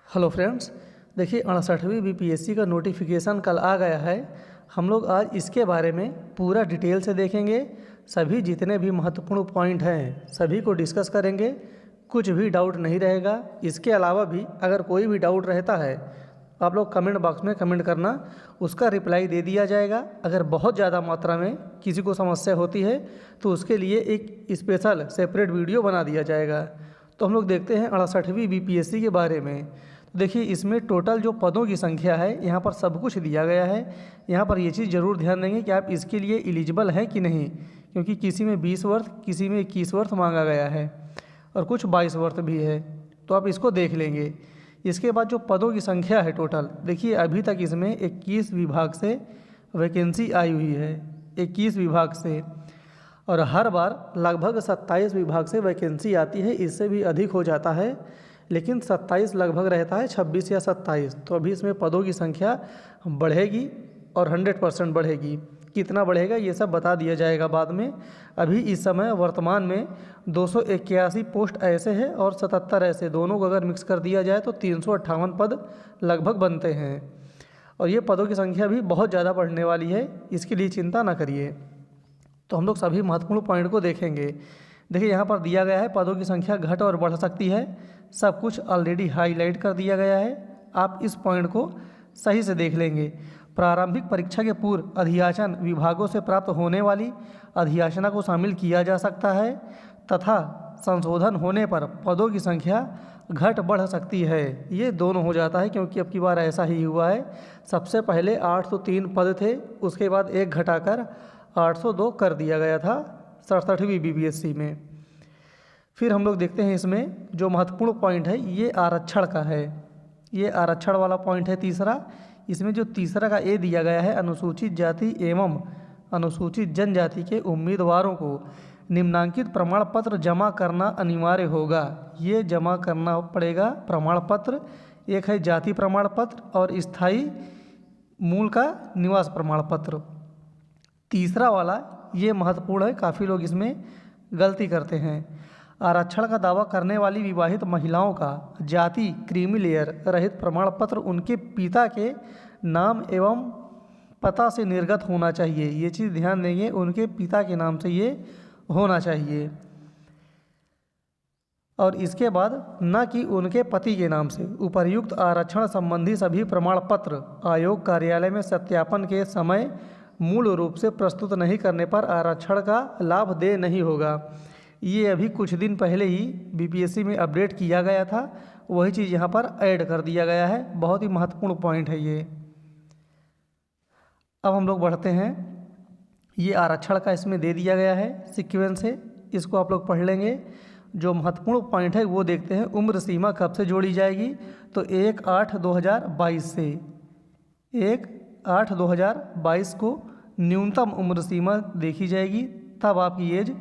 Hello friends, देखिए 68वीं BPSC का notification कल आ गया है। हम लोग आज इसके बारे में पूरा डिटेल से देखेंगे। सभी जितने भी महत्वपूर्ण पॉइंट हैं सभी को डिस्कस करेंगे, कुछ भी डाउट नहीं रहेगा। इसके अलावा भी अगर कोई भी डाउट रहता है आप लोग कमेंट बॉक्स में कमेंट करना, उसका रिप्लाई दे दिया जाएगा। अगर बहुत ज़्यादा मात्रा में किसी को समस्या होती है तो उसके लिए एक स्पेशल सेपरेट वीडियो बना दिया जाएगा। तो हम लोग देखते हैं 68वीं बीपीएससी के बारे में। तो देखिए इसमें टोटल जो पदों की संख्या है यहाँ पर सब कुछ दिया गया है। यहाँ पर ये चीज़ ज़रूर ध्यान देंगे कि आप इसके लिए एलिजिबल हैं कि नहीं, क्योंकि किसी में 20 वर्ष, किसी में 21 वर्ष मांगा गया है और कुछ 22 वर्ष भी है, तो आप इसको देख लेंगे। इसके बाद जो पदों की संख्या है टोटल, देखिए अभी तक इसमें 21 विभाग से वैकेंसी आई हुई है, 21 विभाग से, और हर बार लगभग 27 विभाग से वैकेंसी आती है। इससे भी अधिक हो जाता है, लेकिन 27 लगभग रहता है, 26 या 27। तो अभी इसमें पदों की संख्या बढ़ेगी और 100% बढ़ेगी। कितना बढ़ेगा ये सब बता दिया जाएगा बाद में। अभी इस समय वर्तमान में 281 पोस्ट ऐसे हैं और 77 ऐसे, दोनों को अगर मिक्स कर दिया जाए तो 358 पद लगभग बनते हैं। और ये पदों की संख्या भी बहुत ज़्यादा बढ़ने वाली है, इसके लिए चिंता ना करिए। तो हम लोग सभी महत्वपूर्ण पॉइंट को देखेंगे। देखिए यहाँ पर दिया गया है पदों की संख्या घट और बढ़ सकती है, सब कुछ ऑलरेडी हाईलाइट कर दिया गया है। आप इस पॉइंट को सही से देख लेंगे। प्रारंभिक परीक्षा के पूर्व अधियाचन विभागों से प्राप्त होने वाली अधियाचना को शामिल किया जा सकता है तथा संशोधन होने पर पदों की संख्या घट बढ़ सकती है। ये दोनों हो जाता है, क्योंकि अब की बार ऐसा ही हुआ है। सबसे पहले 803 पद थे, उसके बाद एक घटाकर 802 कर दिया गया था 67वीं बीपीएससी में। फिर हम लोग देखते हैं इसमें जो महत्वपूर्ण पॉइंट है ये आरक्षण का है। ये आरक्षण वाला पॉइंट है तीसरा। इसमें जो तीसरा का ए दिया गया है, अनुसूचित जाति एवं अनुसूचित जनजाति के उम्मीदवारों को निम्नांकित प्रमाण पत्र जमा करना अनिवार्य होगा। ये जमा करना पड़ेगा प्रमाण पत्र। एक है जाति प्रमाण पत्र और स्थायी मूल का निवास प्रमाण पत्र। तीसरा वाला ये महत्वपूर्ण है, काफ़ी लोग इसमें गलती करते हैं। आरक्षण का दावा करने वाली विवाहित महिलाओं का जाति क्रीमी लेयर रहित प्रमाण पत्र उनके पिता के नाम एवं पता से निर्गत होना चाहिए। ये चीज़ ध्यान देंगे, उनके पिता के नाम से ये होना चाहिए। और इसके बाद न कि उनके पति के नाम से। उपर्युक्त आरक्षण संबंधी सभी प्रमाण पत्र आयोग कार्यालय में सत्यापन के समय मूल रूप से प्रस्तुत नहीं करने पर आरक्षण का लाभ दे नहीं होगा। ये अभी कुछ दिन पहले ही बीपीएससी में अपडेट किया गया था, वही चीज़ यहाँ पर ऐड कर दिया गया है। बहुत ही महत्वपूर्ण पॉइंट है ये। अब हम लोग बढ़ते हैं। ये आरक्षण का इसमें दे दिया गया है सीक्वेंस है, इसको आप लोग पढ़ लेंगे। जो महत्वपूर्ण पॉइंट है वो देखते हैं। उम्र सीमा कब से जोड़ी जाएगी, तो 1/8/2022 से 1/8/2022 को न्यूनतम उम्र सीमा देखी जाएगी। तब आपकी एज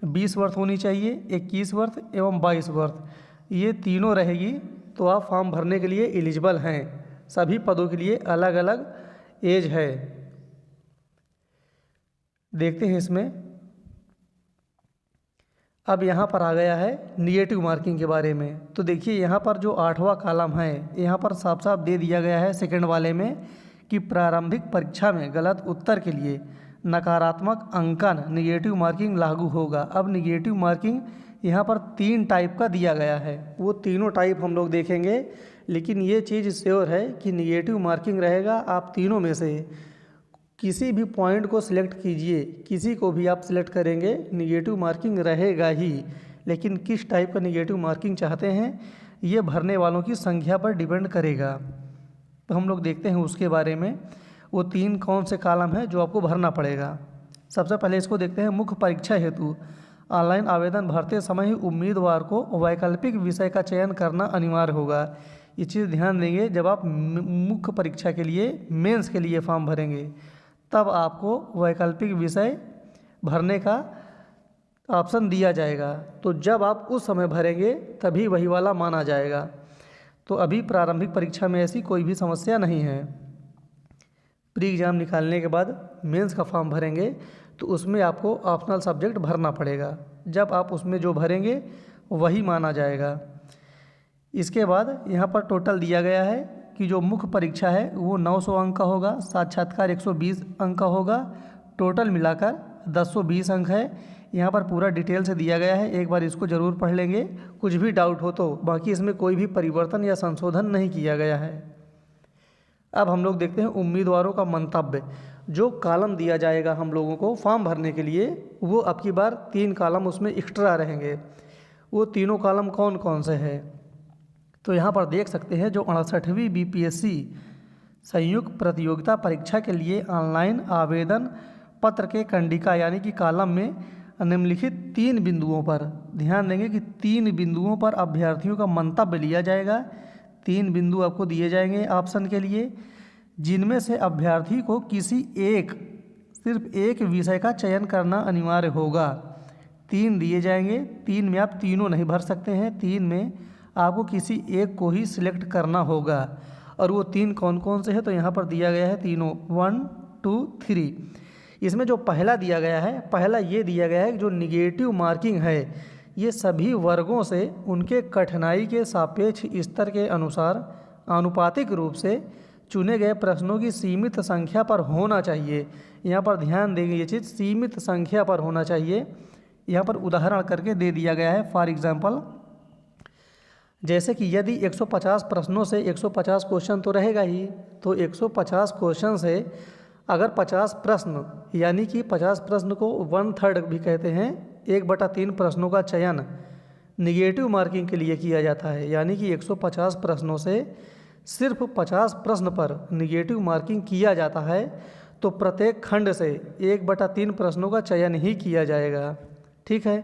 20 वर्ष होनी चाहिए, 21 वर्ष एवं 22 वर्ष, ये तीनों रहेगी तो आप फॉर्म भरने के लिए एलिजिबल हैं। सभी पदों के लिए अलग अलग एज है। देखते हैं इसमें। अब यहाँ पर आ गया है निगेटिव मार्किंग के बारे में। तो देखिए यहाँ पर जो 8वां कॉलम है यहाँ पर साफ साफ दे दिया गया है सेकंड वाले में कि प्रारंभिक परीक्षा में गलत उत्तर के लिए नकारात्मक अंकन निगेटिव मार्किंग लागू होगा। अब निगेटिव मार्किंग यहाँ पर 3 टाइप का दिया गया है, वो तीनों टाइप हम लोग देखेंगे। लेकिन ये चीज़ श्योर है कि निगेटिव मार्किंग रहेगा। आप तीनों में से किसी भी पॉइंट को सिलेक्ट कीजिए, किसी को भी आप सिलेक्ट करेंगे निगेटिव मार्किंग रहेगा ही। लेकिन किस टाइप का निगेटिव मार्किंग चाहते हैं ये भरने वालों की संख्या पर डिपेंड करेगा। तो हम लोग देखते हैं उसके बारे में। वो 3 कौन से कॉलम हैं जो आपको भरना पड़ेगा। सबसे पहले इसको देखते हैं। मुख्य परीक्षा हेतु ऑनलाइन आवेदन भरते समय ही उम्मीदवार को वैकल्पिक विषय का चयन करना अनिवार्य होगा। ये चीज़ ध्यान देंगे, जब आप मुख्य परीक्षा के लिए मेंस के लिए फॉर्म भरेंगे तब आपको वैकल्पिक विषय भरने का ऑप्शन दिया जाएगा। तो जब आप उस समय भरेंगे तभी वही वाला माना जाएगा। तो अभी प्रारंभिक परीक्षा में ऐसी कोई भी समस्या नहीं है। प्री एग्ज़ाम निकालने के बाद मेंस का फॉर्म भरेंगे तो उसमें आपको ऑप्शनल सब्जेक्ट भरना पड़ेगा। जब आप उसमें जो भरेंगे वही माना जाएगा। इसके बाद यहाँ पर टोटल दिया गया है कि जो मुख्य परीक्षा है वो 900 अंक का होगा, साक्षात्कार 120 अंक का होगा, टोटल मिलाकर 1020 अंक है। यहाँ पर पूरा डिटेल से दिया गया है, एक बार इसको ज़रूर पढ़ लेंगे। कुछ भी डाउट हो तो, बाकी इसमें कोई भी परिवर्तन या संशोधन नहीं किया गया है। अब हम लोग देखते हैं उम्मीदवारों का मंतव्य। जो कॉलम दिया जाएगा हम लोगों को फॉर्म भरने के लिए, वो अब की बार 3 कॉलम उसमें एक्स्ट्रा रहेंगे। वो तीनों कॉलम कौन कौन से हैं तो यहाँ पर देख सकते हैं। जो 68वीं बीपीएससी संयुक्त प्रतियोगिता परीक्षा के लिए ऑनलाइन आवेदन पत्र के कंडिका यानी कि कॉलम में निम्नलिखित 3 बिंदुओं पर ध्यान देंगे कि 3 बिंदुओं पर अभ्यर्थियों का मंतव्य लिया जाएगा। 3 बिंदु आपको दिए जाएंगे ऑप्शन के लिए, जिनमें से अभ्यर्थी को सिर्फ एक विषय का चयन करना अनिवार्य होगा। 3 दिए जाएंगे, 3 में आप तीनों नहीं भर सकते हैं, 3 में आपको किसी एक को ही सिलेक्ट करना होगा। और वो 3 कौन कौन से हैं तो यहाँ पर दिया गया है तीनों, 1, 2, 3। इसमें जो पहला दिया गया है, पहला ये दिया गया है कि जो निगेटिव मार्किंग है ये सभी वर्गों से उनके कठिनाई के सापेक्ष स्तर के अनुसार आनुपातिक रूप से चुने गए प्रश्नों की सीमित संख्या पर होना चाहिए। यहाँ पर ध्यान देंगे ये चीज़, सीमित संख्या पर होना चाहिए। यहाँ पर उदाहरण करके दे दिया गया है। फॉर एग्जांपल, जैसे कि यदि 150 प्रश्नों से 150 क्वेश्चन तो रहेगा ही, तो 150 क्वेश्चन से अगर 50 प्रश्न यानी कि 50 प्रश्न को 1/3 भी कहते हैं, 1/3 प्रश्नों का चयन निगेटिव मार्किंग के लिए किया जाता है। यानी कि 150 प्रश्नों से सिर्फ 50 प्रश्न पर निगेटिव मार्किंग किया जाता है, तो प्रत्येक खंड से 1/3 प्रश्नों का चयन ही किया जाएगा। ठीक है,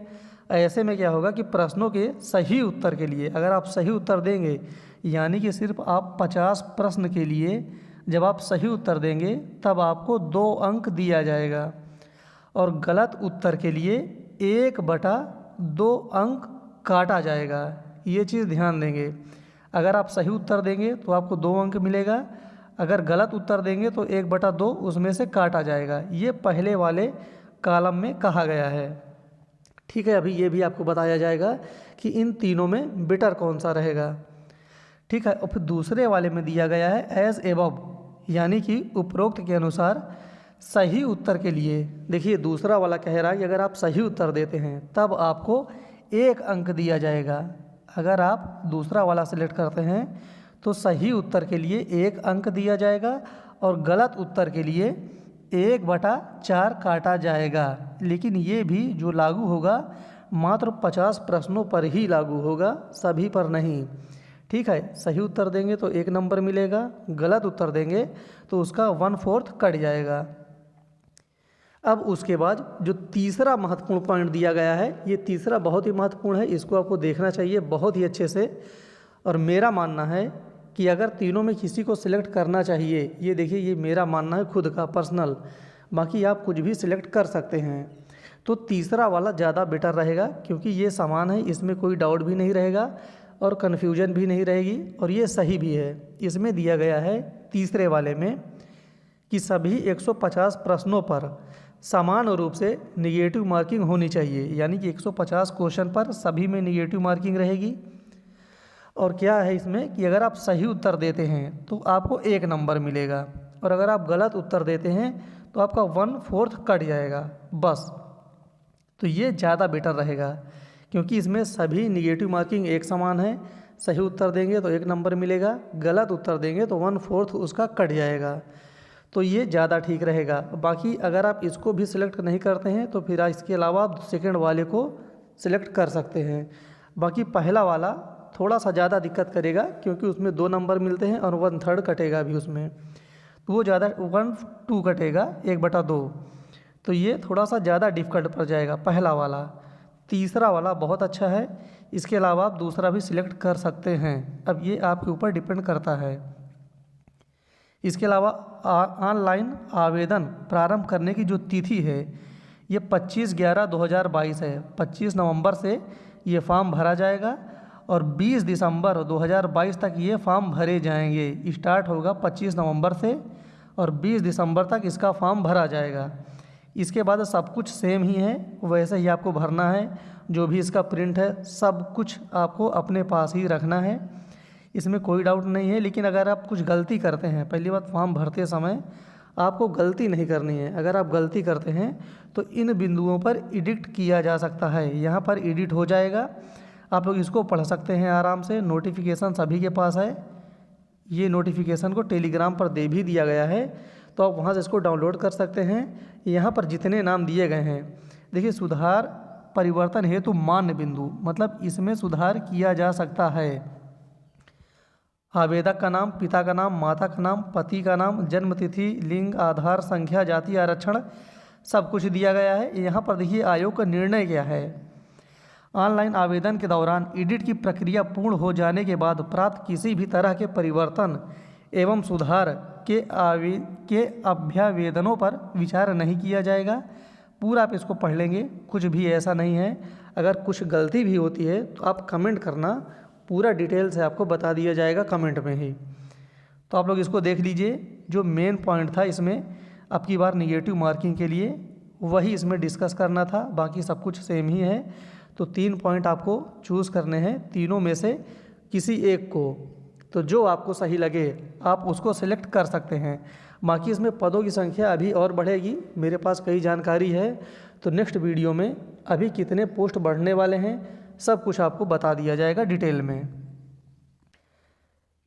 ऐसे में क्या होगा कि प्रश्नों के सही उत्तर के लिए अगर आप सही उत्तर देंगे, यानी कि सिर्फ आप 50 प्रश्न के लिए जब आप सही उत्तर देंगे तब आपको 2 अंक दिया जाएगा, और गलत उत्तर के लिए 1/2 अंक काटा जाएगा। ये चीज़ ध्यान देंगे। अगर आप सही उत्तर देंगे तो आपको 2 अंक मिलेगा, अगर गलत उत्तर देंगे तो 1/2 उसमें से काटा जाएगा। ये पहले वाले कॉलम में कहा गया है। ठीक है, अभी ये भी आपको बताया जाएगा कि इन तीनों में बेटर कौन सा रहेगा। ठीक है, और फिर दूसरे वाले में दिया गया है एज एबव, यानी कि उपरोक्त के अनुसार सही उत्तर के लिए। देखिए दूसरा वाला कह रहा है कि अगर आप सही उत्तर देते हैं तब आपको 1 अंक दिया जाएगा। अगर आप दूसरा वाला सिलेक्ट करते हैं तो सही उत्तर के लिए 1 अंक दिया जाएगा और गलत उत्तर के लिए 1/4 काटा जाएगा। लेकिन ये भी जो लागू होगा मात्र 50 प्रश्नों पर ही लागू होगा, सभी पर नहीं। ठीक है, सही उत्तर देंगे तो 1 नंबर मिलेगा, गलत उत्तर देंगे तो उसका 1/4 कट जाएगा। अब उसके बाद जो तीसरा महत्वपूर्ण पॉइंट दिया गया है, ये तीसरा बहुत ही महत्वपूर्ण है, इसको आपको देखना चाहिए बहुत ही अच्छे से। और मेरा मानना है कि अगर तीनों में किसी को सिलेक्ट करना चाहिए, ये देखिए ये मेरा मानना है खुद का पर्सनल, बाकी आप कुछ भी सिलेक्ट कर सकते हैं, तो तीसरा वाला ज़्यादा बेटर रहेगा, क्योंकि ये समान है, इसमें कोई डाउट भी नहीं रहेगा और कन्फ्यूजन भी नहीं रहेगी, और ये सही भी है। इसमें दिया गया है तीसरे वाले में कि सभी 150 प्रश्नों पर समान रूप से निगेटिव मार्किंग होनी चाहिए, यानी कि 150 क्वेश्चन पर सभी में निगेटिव मार्किंग रहेगी। और क्या है इसमें कि अगर आप सही उत्तर देते हैं तो आपको 1 नंबर मिलेगा, और अगर आप गलत उत्तर देते हैं तो आपका 1/4 कट जाएगा बस। तो ये ज़्यादा बेटर रहेगा, क्योंकि इसमें सभी निगेटिव मार्किंग एक समान है। सही उत्तर देंगे तो 1 नंबर मिलेगा, गलत उत्तर देंगे तो 1/4 उसका कट जाएगा। तो ये ज़्यादा ठीक रहेगा। बाकी अगर आप इसको भी सिलेक्ट नहीं करते हैं तो फिर इसके अलावा आप सेकंड वाले को सिलेक्ट कर सकते हैं। बाकी पहला वाला थोड़ा सा ज़्यादा दिक्कत करेगा, क्योंकि उसमें 2 नंबर मिलते हैं और 1/3 कटेगा भी उसमें, तो वो ज़्यादा 1/2 कटेगा 1/2, तो ये थोड़ा सा ज़्यादा डिफ़िकल्ट पड़ जाएगा पहला वाला। तीसरा वाला बहुत अच्छा है, इसके अलावा आप दूसरा भी सिलेक्ट कर सकते हैं, अब ये आपके ऊपर डिपेंड करता है। इसके अलावा ऑनलाइन आवेदन प्रारंभ करने की जो तिथि है ये 25/11/2022 है। 25 नवंबर से ये फॉर्म भरा जाएगा और 20 दिसंबर 2022 तक ये फॉर्म भरे जाएंगे। स्टार्ट होगा 25 नवंबर से और 20 दिसंबर तक इसका फॉर्म भरा जाएगा। इसके बाद सब कुछ सेम ही है, वैसे ही आपको भरना है। जो भी इसका प्रिंट है सब कुछ आपको अपने पास ही रखना है, इसमें कोई डाउट नहीं है। लेकिन अगर आप कुछ गलती करते हैं, पहली बात फॉर्म भरते समय आपको गलती नहीं करनी है। अगर आप गलती करते हैं तो इन बिंदुओं पर एडिट किया जा सकता है, यहाँ पर एडिट हो जाएगा। आप लोग इसको पढ़ सकते हैं आराम से, नोटिफिकेशन सभी के पास है। ये नोटिफिकेशन को टेलीग्राम पर दे भी दिया गया है, तो आप वहाँ से इसको डाउनलोड कर सकते हैं। यहाँ पर जितने नाम दिए गए हैं, देखिए सुधार परिवर्तन हेतु मान्य बिंदु, मतलब इसमें सुधार किया जा सकता है। आवेदक का नाम, पिता का नाम, माता का नाम, पति का नाम, जन्म तिथि, लिंग, आधार संख्या, जाति, आरक्षण सब कुछ दिया गया है। यहाँ पर देखिए आयोग का निर्णय क्या है। ऑनलाइन आवेदन के दौरान एडिट की प्रक्रिया पूर्ण हो जाने के बाद प्राप्त किसी भी तरह के परिवर्तन एवं सुधार के अभ्यावेदनों पर विचार नहीं किया जाएगा। पूरा आप इसको पढ़ लेंगे, कुछ भी ऐसा नहीं है। अगर कुछ गलती भी होती है तो आप कमेंट करना, पूरा डिटेल से आपको बता दिया जाएगा कमेंट में ही। तो आप लोग इसको देख लीजिए, जो मेन पॉइंट था इसमें अब की बार निगेटिव मार्किंग के लिए वही इसमें डिस्कस करना था, बाकी सब कुछ सेम ही है। तो 3 पॉइंट आपको चूज़ करने हैं, तीनों में से किसी एक को, तो जो आपको सही लगे आप उसको सिलेक्ट कर सकते हैं। बाकी इसमें पदों की संख्या अभी और बढ़ेगी, मेरे पास कई जानकारी है। तो नेक्स्ट वीडियो में अभी कितने पोस्ट बढ़ने वाले हैं सब कुछ आपको बता दिया जाएगा डिटेल में।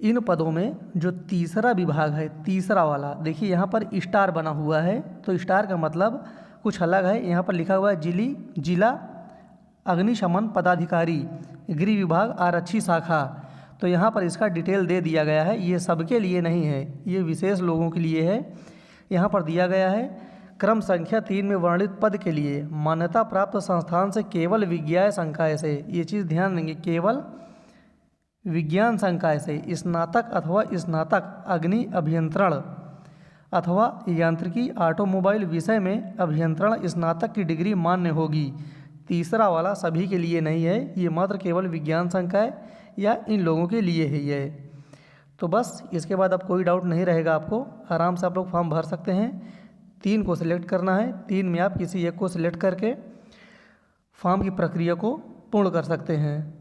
इन पदों में जो तीसरा विभाग है, तीसरा वाला, देखिए यहाँ पर स्टार बना हुआ है, तो स्टार का मतलब कुछ अलग है। यहाँ पर लिखा हुआ है जिला अग्निशमन पदाधिकारी, गृह विभाग, आरक्षी शाखा। तो यहाँ पर इसका डिटेल दे दिया गया है, ये सबके लिए नहीं है, ये विशेष लोगों के लिए है। यहाँ पर दिया गया है क्रम संख्या 3 में वर्णित पद के लिए मान्यता प्राप्त संस्थान से केवल विज्ञान संकाय से, ये चीज़ ध्यान देंगे, केवल विज्ञान संकाय से स्नातक अथवा स्नातक अग्नि अभियंत्रण अथवा यांत्रिकी ऑटोमोबाइल विषय में अभियंत्रण स्नातक की डिग्री मान्य होगी। तीसरा वाला सभी के लिए नहीं है, ये मात्र केवल विज्ञान संकाय या इन लोगों के लिए ही है। तो बस इसके बाद अब कोई डाउट नहीं रहेगा आपको, आराम से आप लोग फॉर्म भर सकते हैं। 3 को सिलेक्ट करना है, 3 में आप किसी एक को सिलेक्ट करके फॉर्म की प्रक्रिया को पूर्ण कर सकते हैं।